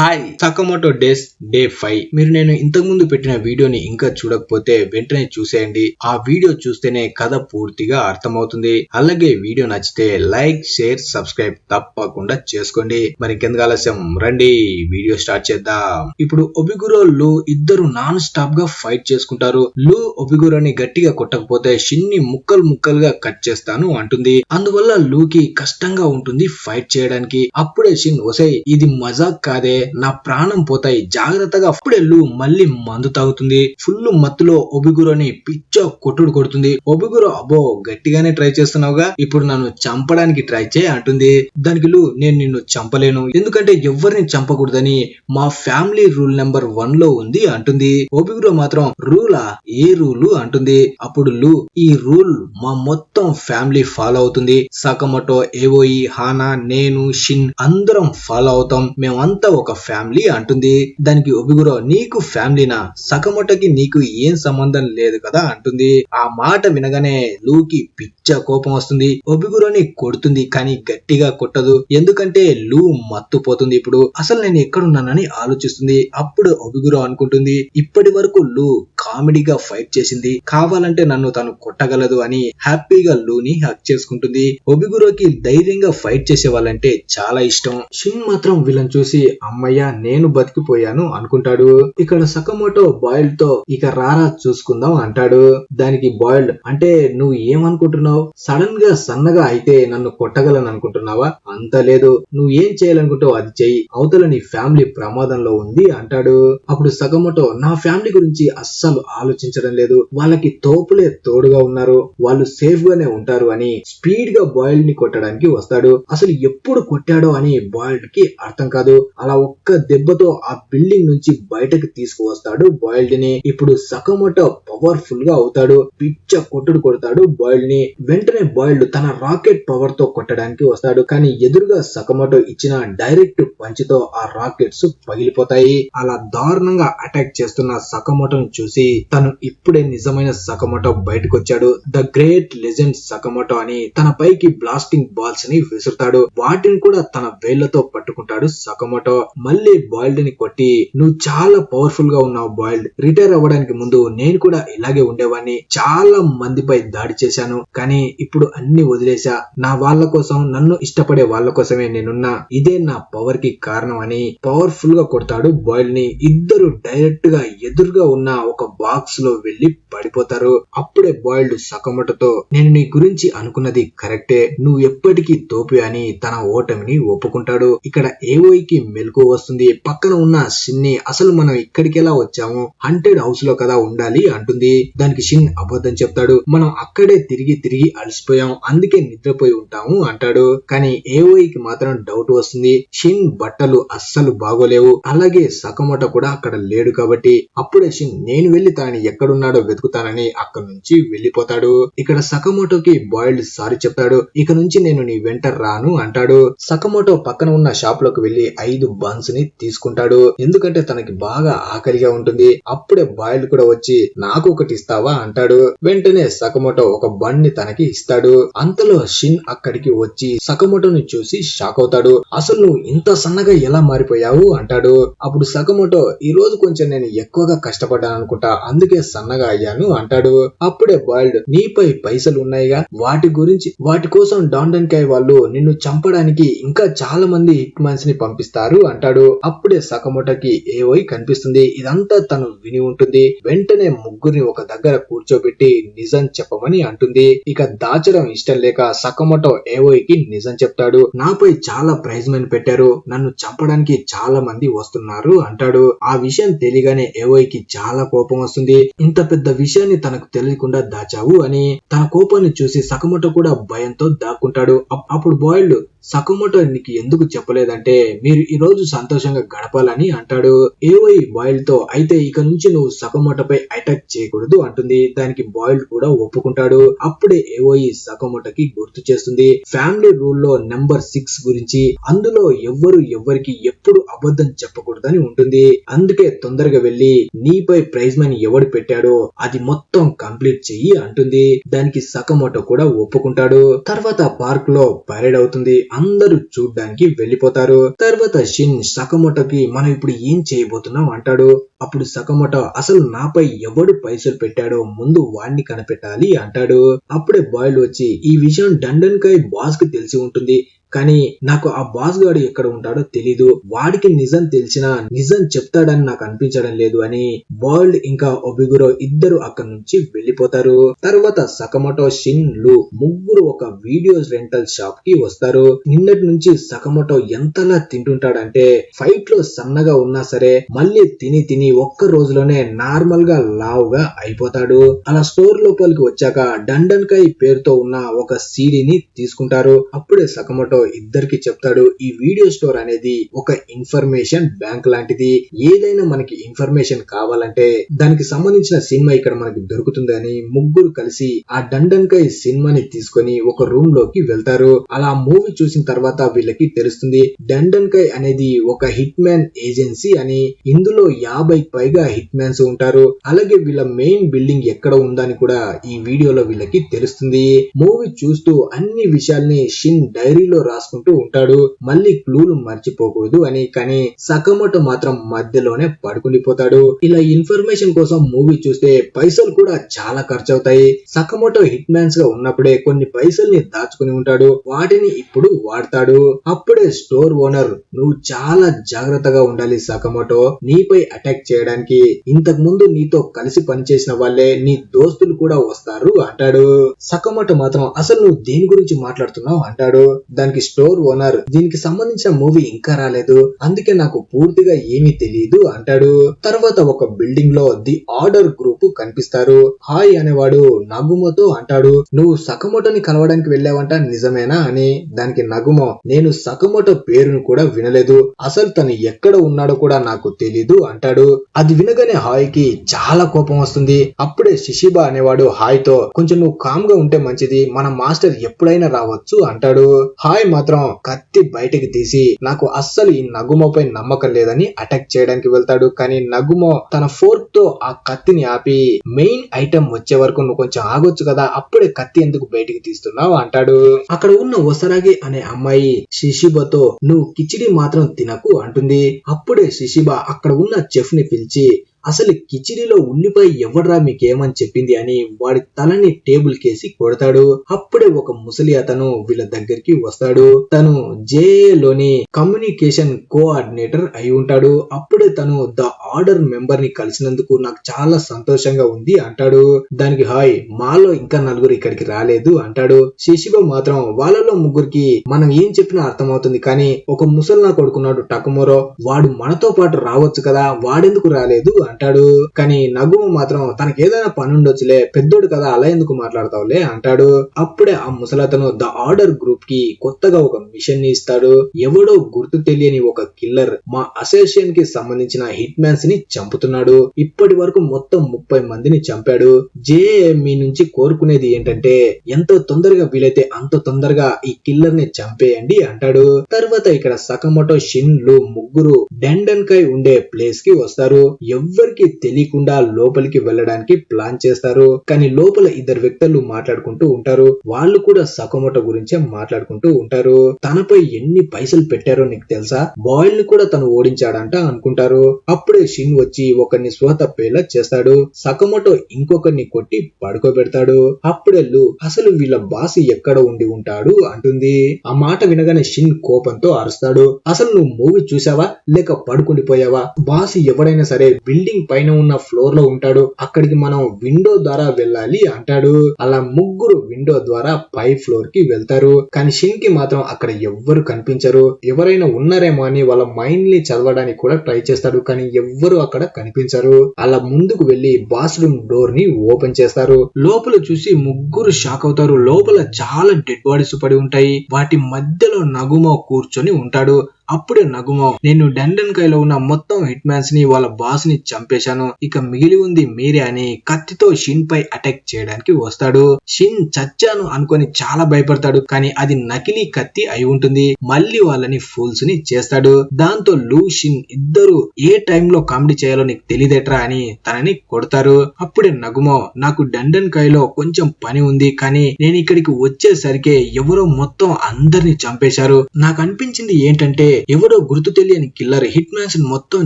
Hi సకమోటో days day 5 మీరు నేను ఇంతకు ముందు పెట్టిన వీడియోని ఇంకా చూడకపోతే వెంటనే చూసేయండి. ఆ వీడియో చూస్తేనే కథ పూర్తిగా అర్థమవుతుంది. అలాగే వీడియో నచ్చితే లైక్ షేర్ సబ్స్క్రైబ్ తప్పకుండా చేసుకోండి. మరి ఇంకెందుకు ఆలస్యం, రండి వీడియో స్టార్ట్ చేద్దాం. ఇప్పుడు ఒబిగురో లు ఇద్దరు నాన్ స్టాప్ గా ఫైట్ చేసుకుంటారు. లు ఒబిగురోని గట్టిగా కొట్టకపోతే షిన్ని ముక్కలు ముక్కలుగా కట్ చేస్తాను అంటుంది. అందువల్ల లూకి కష్టంగా ఉంటుంది ఫైట్ చేయడానికి. అప్పుడే షిన్ ఒసై ఇది మజాక్ కాదే, నా ప్రాణం పోతాయి, జాగ్రత్తగా. అప్పుడే లు మళ్ళీ మందు తాగుతుంది. ఫుల్ మత్తులో ఒబిగురోని పిచ్చ కొట్టుడు కొడుతుంది. ఒబిగురో అబ్బో గట్టిగానే ట్రై చేస్తున్నావుగా, ఇప్పుడు నన్ను చంపడానికి ట్రై చేయి అంటుంది. దానికి లు నేను నిన్ను చంపలేను, ఎందుకంటే ఎవరిని చంపకూడదని మా ఫ్యామిలీ రూల్ నెంబర్ 1 లో ఉంది అంటుంది. ఒబిగురో మాత్రం రూలా, ఏ రూలు అంటుంది. అప్పుడు లు ఈ రూల్ మా మొత్తం ఫ్యామిలీ ఫాలో అవుతుంది. సకమోటో, ఏవోయి, హానా, నేను, షిన్ అందరం ఫాలో అవుతాం, మేమంతా ఒక ఫ్యామిలీ అంటుంది. దానికి ఒబిగురో నీకు ఫ్యామిలీనా, సకమోటోకి నీకు ఏం సంబంధం లేదు కదా అంటుంది. ఆ మాట వినగానే లూకి పిచ్చ కోపం వస్తుంది. ఒబిగురోని కొడుతుంది కానీ గట్టిగా కొట్టదు, ఎందుకంటే లు మత్తుపోతుంది. ఇప్పుడు అసలు నేను ఎక్కడున్నానని ఆలోచిస్తుంది. అప్పుడు ఒబిగురో అనుకుంటుంది, ఇప్పటి వరకు లు కామెడీగా ఫైట్ చేసింది, కావాలంటే నన్ను తను కొట్టగలదు అని హ్యాపీగా లూని హక్ చేసుకుంటుంది. ఒబిగురోకి ధైర్యంగా ఫైట్ చేసే వాళ్ళంటే చాలా ఇష్టం. షిన్ మాత్రం వీళ్ళని చూసి అమ్మయ్య నేను బతికిపోయాను అనుకుంటాడు. ఇక్కడ సకమోటో బాయిల్డ్ తో ఇక రారా చూసుకుందాం అంటాడు. దానికి బాయిల్డ్ అంటే నువ్వు ఏమనుకుంటున్నావు, సడన్ గా సన్నగా అయితే నన్ను కొట్టగలను అనుకుంటున్నావా, అంత లేదు, నువ్వు ఏం చేయాలనుకుంటావు అది చెయ్యి, అవతల నీ ఫ్యామిలీ ప్రమాదంలో ఉంది అంటాడు. అప్పుడు సకమోటో నా ఫ్యామిలీ గురించి అస్సలు ఆలోచించడం లేదు, వాళ్ళకి తోపులే తోడుగా ఉన్నారు, వాళ్ళు సేఫ్ గానే ఉంటారు అని స్పీడ్ గా బాయిల్డ్ ని కొట్టడానికి వస్తాడు. అసలు ఎప్పుడు కొట్టాడో అని బాయిల్డ్ కి అర్థం కాదు. అలా ఒక్క దెబ్బతో ఆ బిల్డింగ్ నుంచి బయటకు తీసుకువస్తాడు బాయిల్డ్ ని. ఇప్పుడు సకమోటో పవర్ఫుల్ గా అవుతాడు, పిచ్చ కొట్టుడు కొడతాడు బాయిల్డ్ ని. వెంటనే బాయిల్డ్ తన రాకెట్ పవర్ తో కొట్టడానికి వస్తాడు, కానీ ఎదురుగా సకమోటో ఇచ్చిన డైరెక్ట్ పంచ్ తో ఆ రాకెట్స్ పగిలిపోతాయి. అలా దారుణంగా అటాక్ చేస్తున్న సకమోటోను చూసి తను ఇప్పుడే నిజమైన సకమోటో బయటకు వచ్చాడు, ద గ్రేట్ లెజెండ్ సకమోటో అని తన పైకి బ్లాస్టింగ్ బాల్స్ ని విసురుతాడు. వాటిని కూడా తన వేళ్లతో పట్టుకుంటాడు సకమోటో. మళ్ళీ బాయిల్డ్ ని కొట్టి నువ్వు చాలా పవర్ఫుల్ గా ఉన్నావు బాయిల్డ్, రిటైర్ అవ్వడానికి ముందు నేను కూడా ఇలాగే ఉండేవాడిని, చాలా మందిపై దాడి చేశాను, కానీ ఇప్పుడు అన్ని వదిలేశా, నా వాళ్ళ కోసం, నన్ను ఇష్టపడే వాళ్ళ కోసమే నేనున్నా, ఇదే నా పవర్ కి కారణం అని పవర్ఫుల్ గా కొడతాడు బాయిల్డ్ ని. ఇద్దరు డైరెక్ట్ గా ఎదురుగా ఉన్న ఒక బాక్స్ లో వెళ్లి పడిపోతారు. అప్పుడే బాయిల్డ్ సకమోటోతో నేను నీ గురించి అనుకున్నది కరెక్టే, నువ్వు ఎప్పటికీ తోపి అని తన ఓటమిని ఒప్పుకుంటాడు. ఇక్కడ ఏవోయికి మెలకు వస్తుంది. పక్కన ఉన్న షిన్ని అసలు మనం ఇక్కడికి ఎలా వచ్చాము, హంటెడ్ హౌస్ లో కదా ఉండాలి అంటుంది. దానికి షిన్ అబద్ధం చెప్తాడు, మనం అక్కడే తిరిగి తిరిగి అలసిపోయాం, అందుకే నిద్రపోయి ఉంటాము అంటాడు. కానీ ఏవోయికి మాత్రం డౌట్ వస్తుంది, షిన్ బట్టలు అస్సలు బాగోలేవు, అలాగే సకమోటో కూడా అక్కడ లేడు కాబట్టి. అప్పుడే షిన్ నేను వెళ్లి తనని ఎక్కడున్నాడో వెతుకుతానని అక్కడి నుంచి వెళ్లిపోతాడు. ఇక్కడ సకమోటోకి బాయిల్డ్ సారీ చెప్తాడు, ఇక నుంచి నేను నీ వెంట రాను అంటాడు. సకమోటో పక్కన ఉన్న షాప్ లోకి వెళ్లి 5 బన్స్ ని తీసుకుంటాడు, ఎందుకంటే తనకి బాగా ఆకలిగా ఉంటుంది. అప్పుడే బాయిల్డ్ కూడా వచ్చి నాకు ఒకటి ఇస్తావా అంటాడు. వెంటనే సకమోటో ఒక బన్ ని తనకి ఇస్తాడు. అంతలో షిన్ అక్కడికి వచ్చి సకమోటోని చూసి షాక్ అవుతాడు, అసలు నువ్వు ఇంత సన్నగా ఎలా మారిపోయావు అంటాడు. అప్పుడు సకమోటో ఈ రోజు కొంచెం నేను ఎక్కువగా కష్టపడ్డాను అనుకుంటా, అందుకే సన్నగా అయ్యాను అంటాడు. అప్పుడే బాయిల్డ్ నీపై పైసలు ఉన్నాయిగా, వాటి కోసం డాండన్ కాయ్ వాళ్ళు నిన్ను చంపడానికి ఇంకా చాలా మంది హిట్ మ్యాన్స్ ని పంపిస్తారు అంటాడు. అప్పుడే సకమోటోకి ఏవోయి కనిపిస్తుంది, ఇదంతా తను విని ఉంటుంది. వెంటనే ముగ్గురిని ఒక దగ్గర కూర్చోబెట్టి నిజం చెప్పమని అంటుంది. ఇక దాచడం ఇష్టం లేక సకమోటో ఏవోయికి నిజం చెప్తాడు, నాపై చాలా ప్రైజ్ మనీ పెట్టారు, నన్ను చంపడానికి చాలా మంది వస్తున్నారు అంటాడు. ఆ విషయం తెలియగానే ఏవోయికి చాలా కోపం వస్తుంది, ఇంత పెద్ద విషయాన్ని తనకు తెలియకుండా దాచావు అని. తన కోపాన్ని చూసి సకమోటో కూడా భయంతో దాక్కుంటాడు. అప్పుడు బాయిల్డ్ సకమోటో నీకు ఎందుకు చెప్పలేదంటే మీరు ఈ రోజు సంతోషంగా గడపాలని అంటాడు. ఏవోయి బాయిల్డ్ తో అయితే ఇక నుంచి నువ్వు సకమోటోపై అటాక్ చేయకూడదు అంటుంది. దానికి బాయిల్డ్ కూడా ఒప్పుకుంటాడు. అప్పుడే ఏవోయి సకమోటోకి గుర్తు చేస్తుంది ఫ్యామిలీ రూల్ లో నెంబర్ 6 గురించి, అందులో ఎవ్వరికి ఎప్పుడు అబద్ధం చెప్పకూడదని ఉంటుంది, అందుకే తొందరగా వెళ్లి నీపై ప్రైజ్ మనీ ఎవడు పెట్టాడో అది మొత్తం కంప్లీట్ చెయ్యి అంటుంది. దానికి సకమోటో కూడా ఒప్పుకుంటాడు. తర్వాత పార్క్ లో పరేడ్ అవుతుంది, అందరూ చూడ్డానికి వెళ్లిపోతారు. తర్వాత షిన్ సకమోటోకి మనం ఇప్పుడు ఏం చేయబోతున్నాం అంటాడు. అప్పుడు సకమోటో అసలు నాపై ఎవడు పైసలు పెట్టాడో ముందు వాడిని కనిపెట్టాలి అంటాడు. అప్పుడే బాయిల్డ్ వచ్చి ఈ విషయం డండన్ కాయ్ బాస్ కి తెలిసి ఉంటుంది, కానీ నాకు ఆ బాస్ గాడు ఎక్కడ ఉంటాడో తెలీదు, వాడికి నిజం తెలిసినా నిజం చెప్తాడని నాకు అనిపించడం లేదు అని బాయిల్డ్ ఇంకా ఒబిగురో ఇద్దరు అక్కడి నుంచి వెళ్లిపోతారు. తర్వాత సకమోటో, షిన్, లు ముగ్గురు ఒక వీడియోస్ రెంటల్ షాప్ కి వస్తారు. నిన్నటి నుంచి సకమోటో ఎంతలా తింటుంటాడంటే ఫైట్ లో సన్నగా ఉన్నా సరే మళ్ళీ తిని తిని ఒక్క రోజులోనే నార్మల్ గా లావుగా అయిపోతాడు. అలా స్టోర్ లోపలికి వచ్చాక డండన్ కాయ్ పేరుతో ఉన్న ఒక సీడీని తీసుకుంటారు. అప్పుడే సకమోటో ఇద్దరికి చెప్తాడు, ఈ వీడియో స్టోర్ అనేది ఒక ఇన్ఫర్మేషన్ బ్యాంక్ లాంటిది, ఏదైనా మనకి ఇన్ఫర్మేషన్ కావాలంటే దానికి సంబంధించిన సినిమా ఇక్కడ మనకి దొరుకుతుంది అని ముగ్గురు కలిసి ఆ డండన్ కాయ్ సినిమాని తీసుకొని ఒక రూమ్ లోకి వెళ్తారు. అలా మూవీ చూసిన తర్వాత వీళ్ళకి తెలుస్తుంది డండన్ కాయ్ అనేది ఒక హిట్ మ్యాన్ ఏజెన్సీ అని, ఇందులో 50 పైగా హిట్ మ్యాన్స్ ఉంటారు. అలాగే వీళ్ళ మెయిన్ బిల్డింగ్ ఎక్కడ ఉందని కూడా ఈ వీడియోలో వీళ్ళకి తెలుస్తుంది. మూవీ చూస్తూ అన్ని విషయాల్ని షిన్ డైరీలో రాసుకుంటూ ఉంటాడు, మళ్ళీ క్లూలు మర్చిపోకూడదు అని. కానీ సకమోటో మాత్రం మధ్యలోనే పడుకుండిపోతాడు. ఇలా ఇన్ఫర్మేషన్ కోసం మూవీ చూస్తే పైసలు కూడా చాలా ఖర్చు అవుతాయి. సకమోటో హిట్ మ్యాన్స్ గా ఉన్నప్పుడే కొన్ని పైసల్ని దాచుకుని ఉంటాడు, వాటిని ఇప్పుడు వాడతాడు. అప్పుడే స్టోర్ ఓనర్, నువ్వు చాలా జాగ్రత్తగా ఉండాలి సకమోటో, నీపై అటాక్ చేయడానికి ఇంతకు ముందు నీతో కలిసి పనిచేసిన వాళ్ళే నీ దోస్తులు కూడా వస్తారు అంటాడు. సకమోటో మాత్రం అసలు నువ్వు దేని గురించి మాట్లాడుతున్నావు అంటాడు. దానికి స్టోర్ ఓనర్, దీనికి సంబంధించిన మూవీ ఇంకా రాలేదు, అందుకే నాకు పూర్తిగా ఏమీ తెలియదు అంటాడు. తర్వాత ఒక బిల్డింగ్ లో ది ఆర్డర్ గ్రూప్ కనిపిస్తారు. హాయ్ అనేవాడు నగుమోతో అంటాడు, నువ్వు సకమోటోని కలవడానికి వెళ్ళావంట నిజమేనా అని. దానికి నగుమో, నేను సకమోటో పేరును కూడా వినలేదు, అసలు తను ఎక్కడ ఉన్నాడో కూడా నాకు తెలీదు అంటాడు. అది వినగానే హాయ్ కి చాలా కోపం వస్తుంది. అప్పుడే షిషిబా అనేవాడు హాయ్ తో, కొంచెం నువ్వు కామ్ గా ఉంటే మంచిది, మన మాస్టర్ ఎప్పుడైనా రావచ్చు అంటాడు. హాయ్ మాత్రం కత్తి బయటకి తీసి నాకు అస్సలు ఈ నగుమోపై నమ్మకం లేదని అటాక్ చేయడానికి వెళ్తాడు. కానీ నగుమో తన ఫోర్క్ తో ఆ కత్తిని ఆపి, మెయిన్ ఐటమ్ వచ్చే వరకు నువ్వు కొంచెం ఆగొచ్చు కదా, అప్పుడే కత్తి ఎందుకు బయటికి తీస్తున్నావు అంటాడు. అక్కడ ఉన్న ఒసరాగి అనే అమ్మాయి షిషిబాతో, నువ్వు కిచిడి మాత్రం తినకు అంటుంది. అప్పుడే షిషిబా అక్కడ ఉన్న చెఫ్ ని పిలిచి, అసలు కిచిడిలో ఉల్లిపాయ ఎవడ్రా మీకేమని చెప్పింది అని వాడి తలని టేబుల్ కేసి కొడతాడు. అప్పుడే ఒక ముసలి అతను వీళ్ళ దగ్గరికి వస్తాడు. తను జేఏలోని కమ్యూనికేషన్ కోఆర్డినేటర్ అయి ఉంటాడు. అప్పుడే తను ద ఆర్డర్ మెంబర్ ని కలిసినందుకు నాకు చాలా సంతోషంగా ఉంది అంటాడు. దానికి హాయ్, మాలో ఇంకా నలుగురు ఇక్కడికి రాలేదు అంటాడు. శిశిబ మాత్రం వాళ్ళలో ముగ్గురికి మనం ఏం చెప్పినా అర్థమవుతుంది, కానీ ఒక ముసల్నా కొడుకున్నాడు టకమోరో, వాడు మనతో పాటు రావచ్చు కదా, వాడెందుకు రాలేదు అంటాడు. కానీ నగుమ మాత్రం తనకేదైనా పని ఉండొచ్చులే, పెద్దోడు కదా, అలా ఎందుకు మాట్లాడతావులే అంటాడు. అప్పుడే ఆ ముసలతను ద ఆర్డర్ గ్రూప్ కి కొత్తగా ఒక మిషన్ ని ఇస్తాడు. ఎవడో గుర్తు తెలియని ఒక కిల్లర్ మా అసోసియేషన్ కి సంబంధించిన హిట్ మ్యాన్స్ ని చంపుతున్నాడు, ఇప్పటి వరకు మొత్తం 30 మందిని చంపాడు. జేఏఎంఈ నుంచి కోరుకునేది ఏంటంటే ఎంత తొందరగా వీలైతే అంత తొందరగా ఈ కిల్లర్ ని చంపేయండి అంటాడు. తర్వాత ఇక్కడ సకమోటో, షిన్, లు ముగ్గురు డండన్ కాయ్ ఉండే ప్లేస్ కి వస్తారు. ఎవ్వరికి తెలియకుండా లోపలికి వెళ్ళడానికి ప్లాన్ చేస్తారు. కానీ లోపల ఇద్దరు వ్యక్తులు మాట్లాడుకుంటూ ఉంటారు. వాళ్ళు కూడా సకమోటో గురించే మాట్లాడుకుంటూ ఉంటారు. తనపై ఎన్ని పైసలు పెట్టారో నీకు తెలుసా, బాయిల్ ని కూడా తను ఓడించాడంట అనుకుంటారు. అప్పుడే షిన్ వచ్చి ఒకరిని స్వ తప్పేలా చేస్తాడు. సకమోటో ఇంకొకరిని కొట్టి పడుకోబెడతాడు. అప్పుడే లు, అసలు వీళ్ళ బాస్ ఎక్కడ ఉండి ఉంటాడు అంటుంది. ఆ మాట వినగానే షిన్ కోపంతో అరుస్తాడు, అసలు నువ్వు మూవీ చూసావా లేక పడుకుండిపోయావా, బాస్ ఎవడైనా సరే బిల్డింగ్ పైన ఉన్న ఫ్లోర్ లో ఉంటాడు, అక్కడికి మనం విండో ద్వారా వెళ్ళాలి అంటాడు. అలా ముగ్గురు విండో ద్వారా పై ఫ్లోర్ కి వెళ్తారు. కానీ షిన్ కి మాత్రం అక్కడ ఎవ్వరు కనిపించరు. ఎవరైనా ఉన్నారేమో అని వాళ్ళ మైండ్ ని చదవడానికి కూడా ట్రై చేస్తాడు, కానీ ఎవ్వరు అక్కడ కనిపించరు. అలా ముందుకు వెళ్లి బాత్రూమ్ డోర్ ని ఓపెన్ చేస్తారు. లోపల చూసి ముగ్గురు షాక్ అవుతారు. లోపల చాలా డెడ్ బాడీస్ పడి ఉంటాయి. వాటి మధ్యలో నగుమో కూర్చొని ఉంటాడు. అప్పుడే నగుమో, నేను డండన్ కాయ్ లో ఉన్న మొత్తం హిట్ మ్యాన్స్ ని వాళ్ళ బాస్ ని చంపేశాను, ఇక మిగిలి ఉంది మీరే అని కత్తితో షిన్ పై అటాక్ చేయడానికి వస్తాడు. షిన్ చచ్చాను అనుకొని చాలా భయపడతాడు, కానీ అది నకిలీ కత్తి అయి ఉంటుంది. మళ్ళీ వాళ్ళని ఫూల్స్ ని చేస్తాడు. దాంతో లు, షిన్ ఇద్దరు ఏ టైంలో కామెడీ చేయాలో నీకు తెలియదేట్రా అని తనని కొడతారు. అప్పుడే నగుమో, నాకు డండన్ కాయ్ లో కొంచెం పని ఉంది, కానీ నేను ఇక్కడికి వచ్చేసరికి ఎవరో మొత్తం అందరిని చంపేశారు. నాకు అనిపించింది ఏంటంటే ఎవరో గుర్తు తెలియని కిల్లర్ హిట్ మ్యాన్స్ మొత్తం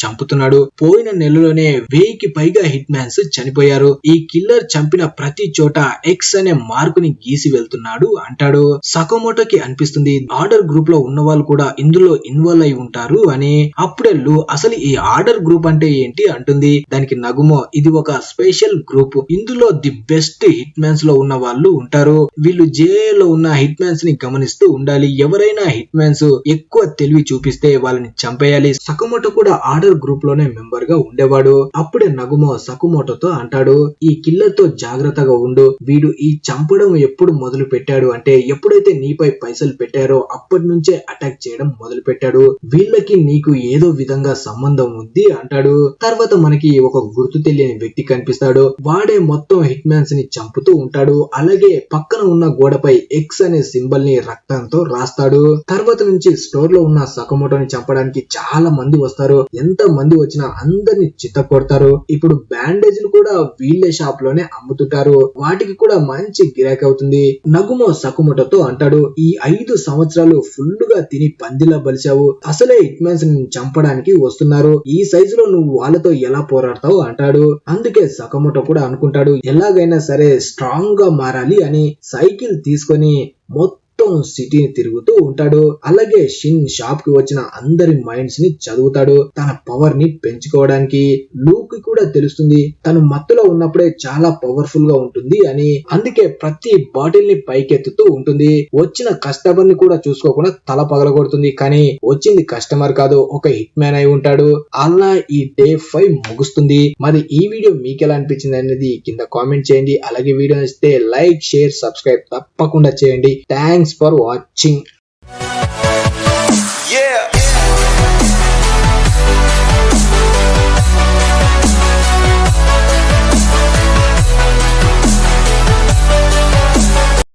చంపుతున్నాడు. పోయిన నెలలోనే 1000కి పైగా హిట్ మ్యాన్స్ చనిపోయారు. ఈ కిల్లర్ చంపిన ప్రతి చోట ఎక్స్ అనే మార్కుని గీసి వెళ్తున్నాడు అంటాడు. సకమోటోకి అనిపిస్తుంది ఆర్డర్ గ్రూప్ లో ఉన్న వాళ్ళు కూడా ఇందులో ఇన్వాల్వ్ అయి ఉంటారు అని. అప్పుడే లు అసలు ఈ ఆర్డర్ గ్రూప్ అంటే ఏంటి అంటుంది. దానికి నగుమో ఇది ఒక స్పెషల్ గ్రూప్, ఇందులో ది బెస్ట్ హిట్ మ్యాన్స్ లో ఉన్న వాళ్ళు ఉంటారు. వీళ్ళు జైల్లో ఉన్న హిట్ మ్యాన్స్ ని గమనిస్తూ ఉండాలి. ఎవరైనా హిట్ మ్యాన్స్ ఎక్కువ తెలివి చూపిస్తే వాళ్ళని చంపేయాలి. సకమోటో కూడా ఆర్డర్ గ్రూప్ లోనే మెంబర్ గా ఉండేవాడు. అప్పుడే నగుమో సకుమోటోతో అంటాడు, ఈ కిల్లర్ తో జాగ్రత్తగా ఉండు. వీడు ఈ చంపడం ఎప్పుడు మొదలు పెట్టాడు అంటే ఎప్పుడైతే నీపై పైసలు పెట్టారో అప్పటి నుంచే అటాక్ చేయడం మొదలు పెట్టాడు. వీళ్ళకి నీకు ఏదో విధంగా సంబంధం ఉంది అంటాడు. తర్వాత మనకి ఒక గుర్తు తెలియని వ్యక్తి కనిపిస్తాడు. వాడే మొత్తం హిట్ మ్యాన్స్ ని చంపుతూ ఉంటాడు. అలాగే పక్కన ఉన్న గోడపై ఎక్స్ అనే సింబల్ ని రక్తంతో రాస్తాడు. తర్వాత నుంచి స్టోర్ లో ఉన్న సకమోటోని చంపడానికి చాలా మంది వస్తారు. ఎంత మంది వచ్చినా అందరిని చిత్త కొడతారు. ఇప్పుడు బ్యాండేజ్లు కూడా వీళ్ళే షాప్ లోనే అమ్ముతుంటారు. వాటికి కూడా మంచి గిరాకీ అవుతుంది. నగుమో సకుమోటోతో అంటాడు, ఈ 5 సంవత్సరాలు ఫుల్ గా తిని పందిలా బలిచావు. అసలే హిట్ మ్యాన్స్ ని చంపడానికి వస్తున్నారు. ఈ సైజులో నువ్వు వాళ్ళతో ఎలా పోరాడతావు అంటాడు. అందుకే సకమోటో కూడా అనుకుంటాడు ఎలాగైనా సరే స్ట్రాంగ్ గా మారాలి అని. సైకిల్ తీసుకొని మొత్తం సిటీని తిరుగుతూ ఉంటాడు. అలాగే షిన్ షాప్ కి వచ్చిన అందరి మైండ్స్ ని చదువుతాడు తన పవర్ ని పెంచుకోవడానికి. లూక్ కూడా తెలుస్తుంది తను మత్తులో ఉన్నప్పుడే చాలా పవర్ఫుల్ గా ఉంటుంది అని. అందుకే ప్రతి బాటిల్ ని పైకెత్తుతూ ఉంటుంది. వచ్చిన కస్టమర్ ని కూడా చూసుకోకుండా తల పగలగొడుతుంది. కానీ వచ్చింది కస్టమర్ కాదు, ఒక హిట్ మ్యాన్ అయి ఉంటాడు. అలా ఈ డే 5 ముగుస్తుంది. మరి ఈ వీడియో మీకు ఎలా అనిపించింది అనేది కింద కామెంట్ చేయండి. అలాగే వీడియో నచ్చితే లైక్, షేర్, సబ్స్క్రైబ్ తప్పకుండా చేయండి. Thanks for watching.